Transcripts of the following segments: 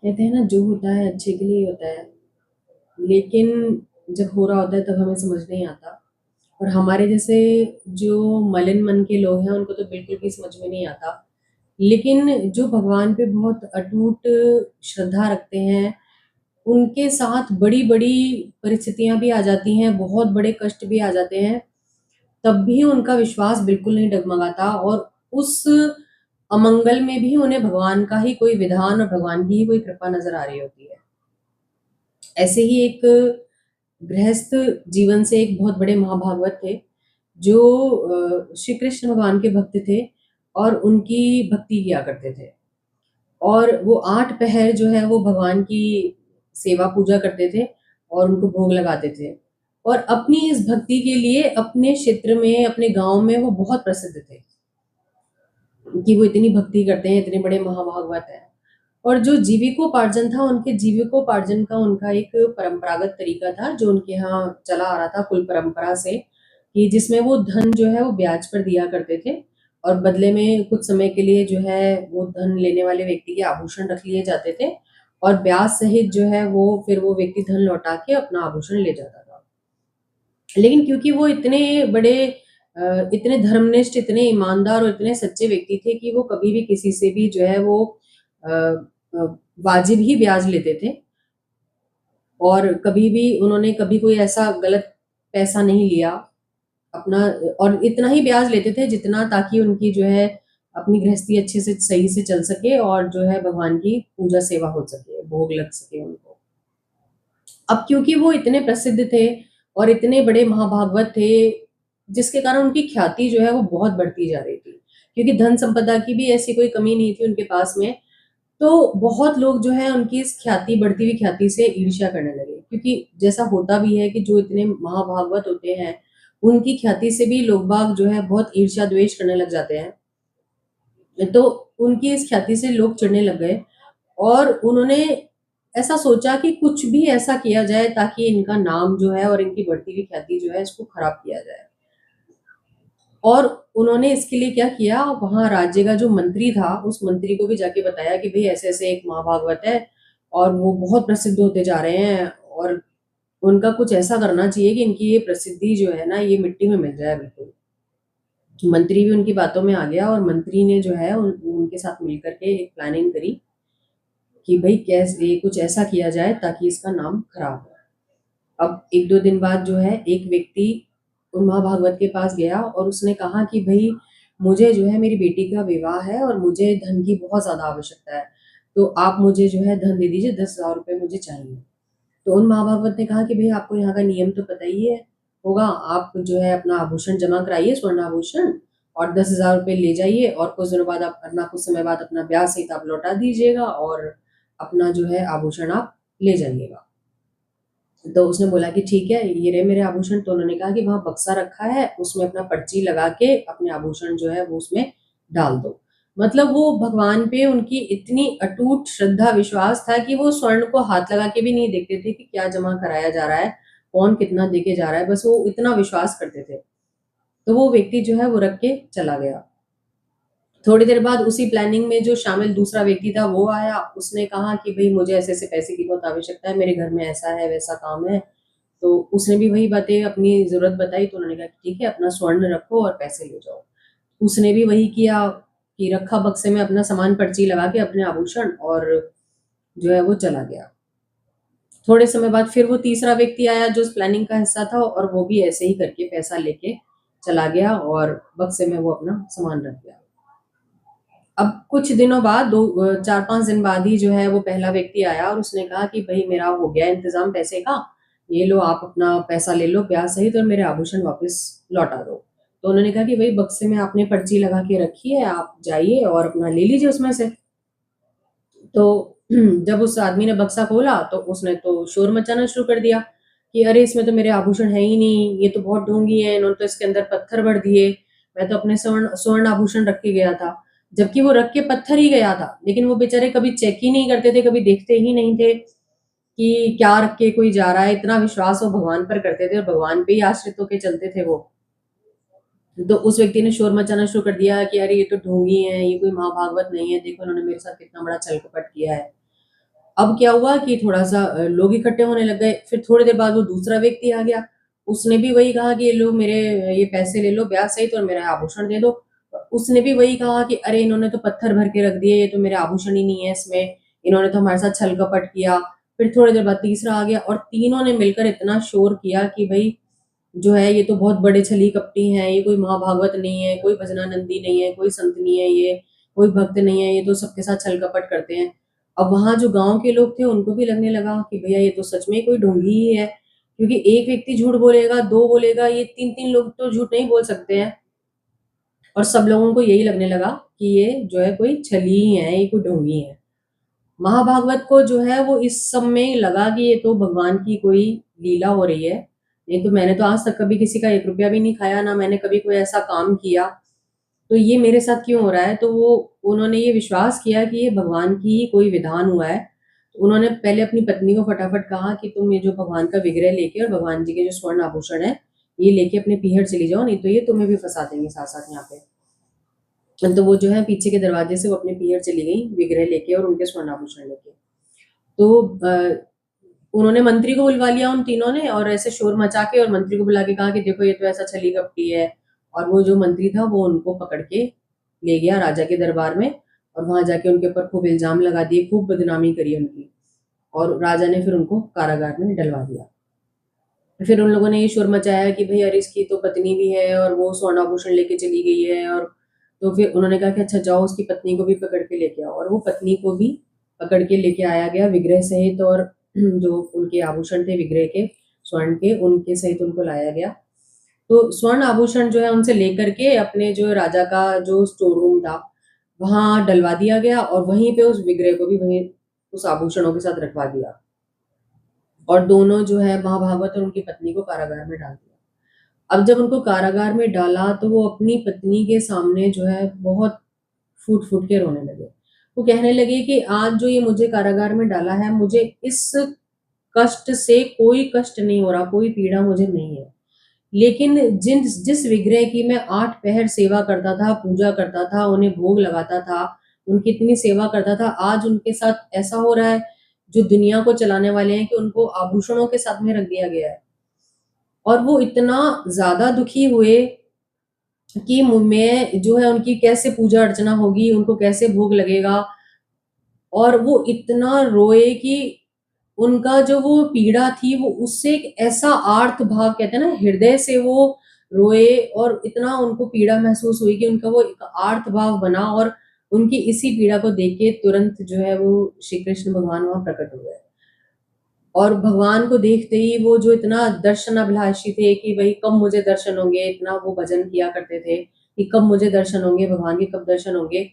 कहते हैं ना, जो होता है अच्छे के लिए ही होता है। लेकिन जब हो रहा होता है तब हमें समझ नहीं आता। और हमारे जैसे जो मलिन मन के लोग हैं उनको तो बिल्कुल भी समझ में नहीं आता। लेकिन जो भगवान पे बहुत अटूट श्रद्धा रखते हैं, उनके साथ बड़ी-बड़ी परिस्थितियाँ भी आ जाती हैं, बहुत बड़े कष्ट भी आ जाते हैं, तब भी उनका विश्वास बिल्कुल नहीं डगमगाता और उस अमंगल में भी उन्हें भगवान का ही कोई विधान और भगवान की ही कोई कृपा नज़र आ रही होती है। ऐसे ही एक गृहस्थ जीवन से एक बहुत बड़े महाभागवत थे, जो श्री कृष्ण भगवान के भक्त थे और उनकी भक्ति किया करते थे। और वो 8 पहर जो है वो भगवान की सेवा पूजा करते थे और उनको भोग लगाते थे। और अपनी इस भक्ति के लिए अपने क्षेत्र में, अपने गाँव में वो बहुत प्रसिद्ध थे, कि वो इतनी भक्ति करते हैं, इतने बड़े महाभागवत हैं। और जो जीविकोपार्जन था, उनके जीविकोपार्जन का उनका एक परंपरागत तरीका था, जो उनके यहाँ चला आ रहा था कुल परंपरा से, कि जिसमें वो धन जो है वो ब्याज पर दिया करते थे और बदले में कुछ समय के लिए जो है वो धन लेने वाले व्यक्ति के आभूषण रख लिए जाते थे और ब्याज सहित जो है वो फिर वो व्यक्ति धन लौटा के अपना आभूषण ले जाता था। लेकिन क्योंकि वो इतने बड़े इतने धर्मनिष्ठ, इतने ईमानदार और इतने सच्चे व्यक्ति थे कि वो कभी भी किसी से भी जो है वो अ अ, वाजिब ही ब्याज लेते थे और कभी भी उन्होंने कभी कोई ऐसा गलत पैसा नहीं लिया अपना। और इतना ही ब्याज लेते थे जितना, ताकि उनकी जो है अपनी गृहस्थी अच्छे से सही से चल सके और जो है भगवान की पूजा सेवा हो सके, भोग लग सके उनको। अब क्योंकि वो इतने प्रसिद्ध थे और इतने बड़े महाभागवत थे, जिसके कारण उनकी ख्याति जो है वो बहुत बढ़ती जा रही थी। क्योंकि धन संपदा की भी ऐसी कोई कमी नहीं थी उनके पास में, तो बहुत लोग जो है उनकी इस ख्याति, बढ़ती हुई ख्याति से ईर्ष्या करने लगे। क्योंकि जैसा होता भी है कि जो इतने महाभागवत होते हैं, उनकी ख्याति से भी लोग बाग जो है बहुत ईर्ष्या द्वेष करने लग जाते हैं। तो उनकी इस ख्याति से लोग चिढ़ने लग गए और उन्होंने ऐसा सोचा कि कुछ भी ऐसा किया जाए ताकि इनका नाम जो है और इनकी बढ़ती हुई ख्याति जो है इसको खराब किया जाए। और उन्होंने इसके लिए क्या किया, वहाँ राज्य का जो मंत्री था, उस मंत्री को भी जाके बताया कि भई ऐसे-ऐसे एक महाभागवत है और वो बहुत प्रसिद्ध होते जा रहे हैं और उनका कुछ ऐसा करना चाहिए कि इनकी ये प्रसिद्धि जो है ना, ये मिट्टी में मिल जाए बिल्कुल। मंत्री भी उनकी बातों में आ गया और मंत्री ने जो है उनके साथ मिलकर के एक प्लानिंग करी कि भई कैसे ये कुछ ऐसा किया जाए ताकि इसका नाम खराब हो। अब 1-2 दिन बाद जो है एक व्यक्ति उमा भागवत के पास गया और उसने कहा कि भई मुझे जो है मेरी बेटी का विवाह है और मुझे धन की बहुत ज़्यादा आवश्यकता है। तो आप मुझे जो है धन दे दीजिए, 10,000 रुपए मुझे चाहिए। तो उन महाभागवत ने कहा कि भई आपको यहाँ का नियम तो पता ही है होगा, आप जो है अपना आभूषण जमा कराइए, स्वर्ण आभूषण, और 10,000 रुपए ले जाइए और कुछ दिनों बाद आप अपना, कुछ समय बाद अपना ब्याज सहित आप लौटा दीजिएगा और अपना जो है आभूषण आप ले जाइएगा। तो उसने बोला कि ठीक है, ये रहे मेरे आभूषण। तो उन्होंने कहा कि वहाँ बक्सा रखा है, उसमें अपना पर्ची लगा के अपने आभूषण जो है वो उसमें डाल दो। मतलब वो भगवान पे उनकी इतनी अटूट श्रद्धा विश्वास था कि वो स्वर्ण को हाथ लगा के भी नहीं देखते थे कि क्या जमा कराया जा रहा है, कौन कितना दे के जा रहा है, बस वो इतना विश्वास करते थे। तो वो व्यक्ति जो है वो रख के चला गया। थोड़ी देर बाद उसी प्लानिंग में जो शामिल दूसरा व्यक्ति था वो आया, उसने कहा कि भई मुझे ऐसे-ऐसे पैसे की बहुत आवश्यकता है, मेरे घर में ऐसा है, वैसा काम है। तो उसने भी वही बातें अपनी ज़रूरत बताई, तो उन्होंने कहा कि ठीक है, अपना स्वर्ण रखो और पैसे ले जाओ। उसने भी वही किया कि रखा बक्से में अपना सामान, पर्ची लगा के अपने आभूषण, और जो है वो चला गया। थोड़े समय बाद फिर वो तीसरा व्यक्ति आया जो उस प्लानिंग का हिस्सा था और वो भी ऐसे ही करके पैसा लेके चला गया और बक्से में वो अपना सामान रख गया। अब कुछ दिनों बाद 4-5 दिन बाद ही जो है वो पहला व्यक्ति आया और उसने कहा कि भई मेरा हो गया इंतज़ाम पैसे का, ये लो आप अपना पैसा ले लो ब्याज सहित और मेरे आभूषण वापस लौटा दो। तो उन्होंने कहा कि भई बक्से में आपने पर्ची लगा के रखी है, आप जाइए और अपना ले लीजिए उसमें से। तो जब उस आदमी ने बक्सा खोला तो उसने तो शोर मचाना शुरू कर दिया कि अरे! इसमें तो मेरे आभूषण है ही नहीं, ये तो बहुत ढोंगी है, इन्होंने तो इसके अंदर पत्थर भर दिए, मैं तो अपने स्वर्ण स्वर्ण आभूषण रख के गया था। जबकि वो रख के पत्थर ही गया था, लेकिन वो बेचारे कभी चेक ही नहीं करते थे, कभी देखते ही नहीं थे कि क्या रख के कोई जा रहा है। इतना विश्वास वो भगवान पर करते थे और भगवान पे ही आश्रित होके चलते थे वो। तो उस व्यक्ति ने शोर मचाना शुरू कर दिया कि अरे! ये तो ढोंगी हैं, ये कोई महाभागवत नहीं है, देखो इन्होंने मेरे साथ कितना बड़ा छल कपट किया है। अब क्या हुआ कि थोड़ा-सा लोग इकट्ठे होने लग गए, फिर थोड़ी देर बाद वो दूसरा व्यक्ति आ गया, उसने भी वही कहा कि ये लो मेरे ये पैसे ले लो ब्याज सहित और मेरा आभूषण दे दो। उसने भी वही कहा कि अरे इन्होंने तो पत्थर भर के रख दिए, ये तो मेरे आभूषण ही नहीं है इसमें, इन्होंने तो हमारे साथ छल-कपट किया। फिर थोड़ी देर बाद तीसरा आ गया और तीनों ने मिलकर इतना शोर किया कि भई जो है ये तो बहुत बड़े छली-कपटी हैं, ये कोई महाभागवत नहीं है, कोई भजनानंदी नहीं है, कोई संत नहीं है ये, कोई भक्त नहीं है, ये तो सबके साथ छल-कपट करते हैं। अब वहाँ जो गाँव के लोग थे उनको भी लगने लगा कि भैया ये तो सच में कोई ढोंगी ही है, क्योंकि एक व्यक्ति झूठ बोलेगा, 2 बोलेगा, ये 3-3 लोग तो झूठ नहीं बोल सकते हैं। और सब लोगों को यही लगने लगा कि ये जो है कोई छली ही है, ये कोई ढोंगी है। महाभागवत को जो है वो इस सब में लगा कि ये तो भगवान की कोई लीला हो रही है। नहीं तो मैंने तो आज तक कभी किसी का 1 रुपया भी नहीं खाया, ना मैंने कभी कोई ऐसा काम किया। तो ये मेरे साथ क्यों हो रहा है? तो वो उन्होंने ये विश्वास किया कि ये भगवान की ही कोई विधान हुआ है। तो उन्होंने पहले अपनी पत्नी को फटाफट कहा कि तुम ये जो भगवान का विग्रह लेके और भगवान जी के जो स्वर्ण आभूषण है, ये लेके अपने पीहर चली जाओ, नहीं तो ये तुम्हें भी फँसा देंगे साथ-साथ यहाँ पे। तो वो जो है पीछे के दरवाजे से वो अपने पीहर चली गई विग्रह लेके और उनके स्वर्ण आभूषण लेके। तो उन्होंने मंत्री को बुलवा लिया उन तीनों ने और ऐसे शोर मचा के और मंत्री को बुला के कहा कि देखो ये तो ऐसा छली कपटी है। और वो जो मंत्री था वो उनको पकड़ के ले गया राजा के दरबार में और वहां जाके उनके ऊपर खूब इल्जाम लगा दिए, खूब बदनामी करी उनकी। और राजा ने फिर उनको कारागार में डलवा दिया। फिर उन लोगों ने ये शोर मचाया कि भई अरे इसकी तो पत्नी भी है और वो स्वर्ण आभूषण लेके चली गई है। और तो फिर उन्होंने कहा कि अच्छा जाओ उसकी पत्नी को भी पकड़ के लेके आओ। और वो पत्नी को भी पकड़ के लेके आया गया विग्रह सहित और जो उनके आभूषण थे विग्रह के स्वर्ण के उनके सहित उनको लाया गया। तो स्वर्ण आभूषण जो है उनसे लेकर के अपने जो राजा का जो स्टोर रूम था वहाँ डलवा दिया गया और वहीं पे उस विग्रह को भी वहीं उस आभूषणों के साथ रखवा दिया। और दोनों जो है महाभागवत और उनकी पत्नी को कारागार में डाल दिया। अब जब उनको कारागार में डाला तो वो अपनी पत्नी के सामने जो है बहुत फूट-फूट के रोने लगे। वो कहने लगे कि आज जो ये मुझे कारागार में डाला है, मुझे इस कष्ट से कोई कष्ट नहीं हो रहा, कोई पीड़ा मुझे नहीं है। लेकिन जिस विग्रह की मैं 8 पहर सेवा करता था, पूजा करता था, उन्हें भोग लगाता था, उनकी इतनी सेवा करता था, आज उनके साथ ऐसा हो रहा है, जो दुनिया को चलाने वाले हैं कि उनको आभूषणों के साथ में रख दिया गया है। और वो इतना ज़्यादा दुखी हुए कि मैं जो है उनकी कैसे पूजा अर्चना होगी, उनको कैसे भोग लगेगा। और वो इतना रोए कि उनका जो वो पीड़ा थी वो उससे एक ऐसा आर्त भाव कहते हैं ना हृदय से वो रोए और इतना उनको पीड़ा महसूस हुई कि उनका वो एक आर्त भाव बना और उनकी इसी पीड़ा को देख के तुरंत जो है वो श्री कृष्ण भगवान वहाँ प्रकट हो गए। और भगवान को देखते ही वो जो इतना दर्शनाभिलाषी थे कि भई कब मुझे दर्शन होंगे, इतना वो भजन किया करते थे कि कब मुझे दर्शन होंगे, भगवान के कब दर्शन होंगे।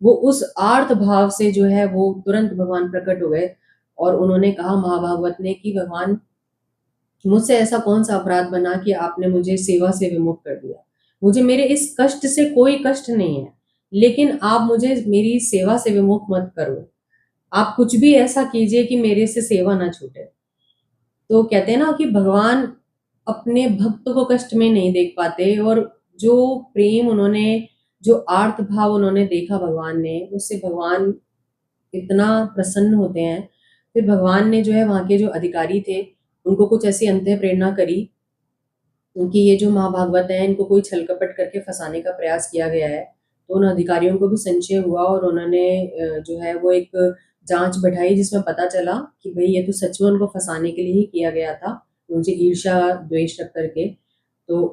वो उस आर्त भाव से जो है वो तुरंत भगवान प्रकट हो गए और उन्होंने कहा महाभागवत ने कि भगवान मुझसे ऐसा कौन-सा अपराध बना कि आपने मुझे सेवा से विमुख कर दिया। मुझे मेरे इस कष्ट से कोई कष्ट नहीं है, लेकिन आप मुझे मेरी सेवा से विमुख मत करो। आप कुछ भी ऐसा कीजिए कि मेरे से सेवा ना छूटे। तो कहते हैं ना कि भगवान अपने भक्त को कष्ट में नहीं देख पाते और जो प्रेम उन्होंने जो आर्त भाव उन्होंने देखा भगवान ने, उससे भगवान इतना प्रसन्न होते हैं। फिर भगवान ने जो है वहाँ के जो अधिकारी थे, उनको कुछ ऐसी अंतः प्रेरणा करी क्योंकि ये जो महाभागवत हैं, इनको कोई छल-कपट करके फँसाने का प्रयास किया गया है। तो उन अधिकारियों को भी संशय हुआ और उन्होंने जो है वो एक जाँच बैठाई जिसमें पता चला कि भई ये तो सच में उनको फँसाने के लिए ही किया गया था, उनसे ईर्ष्या, द्वेष रख कर के। तो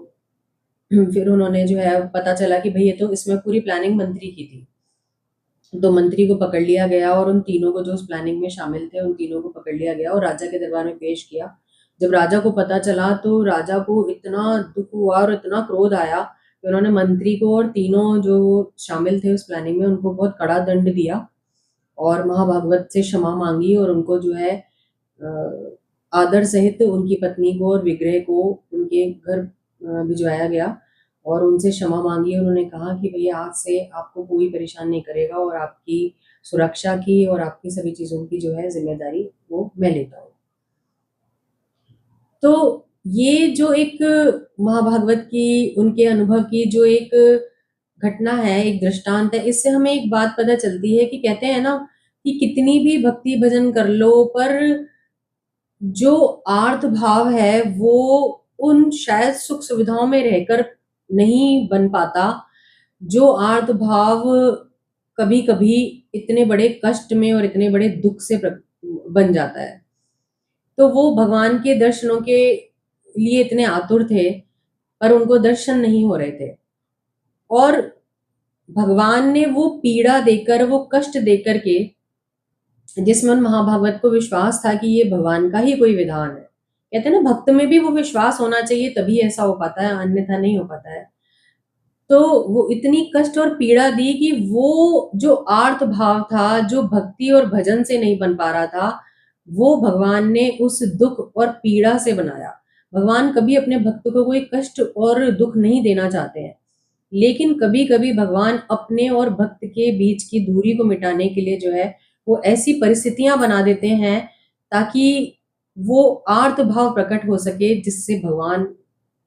फिर उन्होंने जो है पता चला कि भई ये तो इसमें पूरी प्लानिंग मंत्री की थी। तो मंत्री को पकड़ लिया गया और उन तीनों को जो उस प्लानिंग में शामिल थे, उन तीनों को पकड़ लिया गया और राजा के दरबार में पेश किया। जब राजा को पता चला तो राजा को इतना दुःख हुआ और इतना क्रोध आया कि उन्होंने मंत्री को और तीनों जो शामिल थे उस प्लानिंग में उनको बहुत कड़ा दंड दिया और महाभागवत से क्षमा माँगी और उनको जो है आदर सहित उनकी पत्नी को और विग्रह को उनके घर भिजवाया गया और उनसे क्षमा माँगी। उन्होंने कहा कि भैया आज से आपको कोई परेशान नहीं करेगा और आपकी सुरक्षा की और आपकी सभी चीज़ों की जो है ज़िम्मेदारी वो मैं लेता हूँ। तो ये जो एक महाभागवत की उनके अनुभव की जो एक घटना है, एक दृष्टांत है, इससे हमें एक बात पता चलती है कि कहते हैं ना कि कितनी भी भक्ति भजन कर लो, पर जो आर्त भाव है वो उन शायद सुख सुविधाओं में रहकर नहीं बन पाता, जो आर्त भाव कभी कभी इतने बड़े कष्ट में और इतने बड़े दुख से बन जाता है। तो वो भगवान के दर्शनों के लिए इतने आतुर थे, पर उनको दर्शन नहीं हो रहे थे, और भगवान ने वो पीड़ा देकर, वो कष्ट देकर के, जिसमें उन महाभागवत को विश्वास था कि ये भगवान का ही कोई विधान है। कहते हैं ना, भक्त में भी वो विश्वास होना चाहिए, तभी ऐसा हो पाता है, अन्यथा नहीं हो पाता है। तो वो इतनी कष्ट और पीड़ा दी कि वो जो आर्त भाव था, जो भक्ति और भजन से नहीं बन पा रहा था, वो भगवान ने उस दुख और पीड़ा से बनाया। भगवान कभी अपने भक्त को कोई कष्ट और दुख नहीं देना चाहते हैं, लेकिन कभी कभी भगवान अपने और भक्त के बीच की दूरी को मिटाने के लिए जो है वो ऐसी परिस्थितियां बना देते हैं, ताकि वो आर्त भाव प्रकट हो सके, जिससे भगवान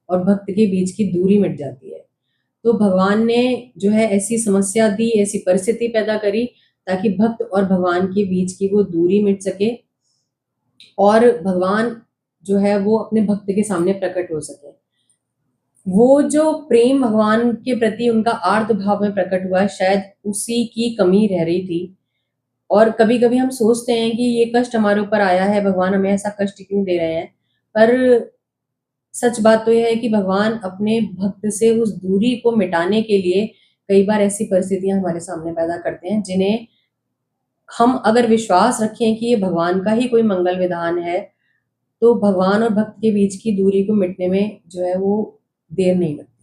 और भक्त के बीच की दूरी मिट जाती है। तो भगवान ने जो है ऐसी समस्या दी, ऐसी परिस्थिति पैदा करी, ताकि भक्त और भगवान के बीच की वो दूरी मिट सके, और भगवान जो है वो अपने भक्त के सामने प्रकट हो सके। वो जो प्रेम भगवान के प्रति उनका आर्त भाव में प्रकट हुआ, शायद उसी की कमी रह रही थी। और कभी कभी हम सोचते हैं कि ये कष्ट हमारे ऊपर आया है, भगवान हमें ऐसा कष्ट क्यों दे रहे हैं, पर सच बात तो यह है कि भगवान अपने भक्त से उस दूरी को मिटाने के लिए कई बार ऐसी परिस्थितियां हमारे सामने पैदा करते हैं, जिन्हें हम अगर विश्वास रखें कि ये भगवान का ही कोई मंगल विधान है, तो भगवान और भक्त के बीच की दूरी को मिटने में जो है वो देर नहीं लगती।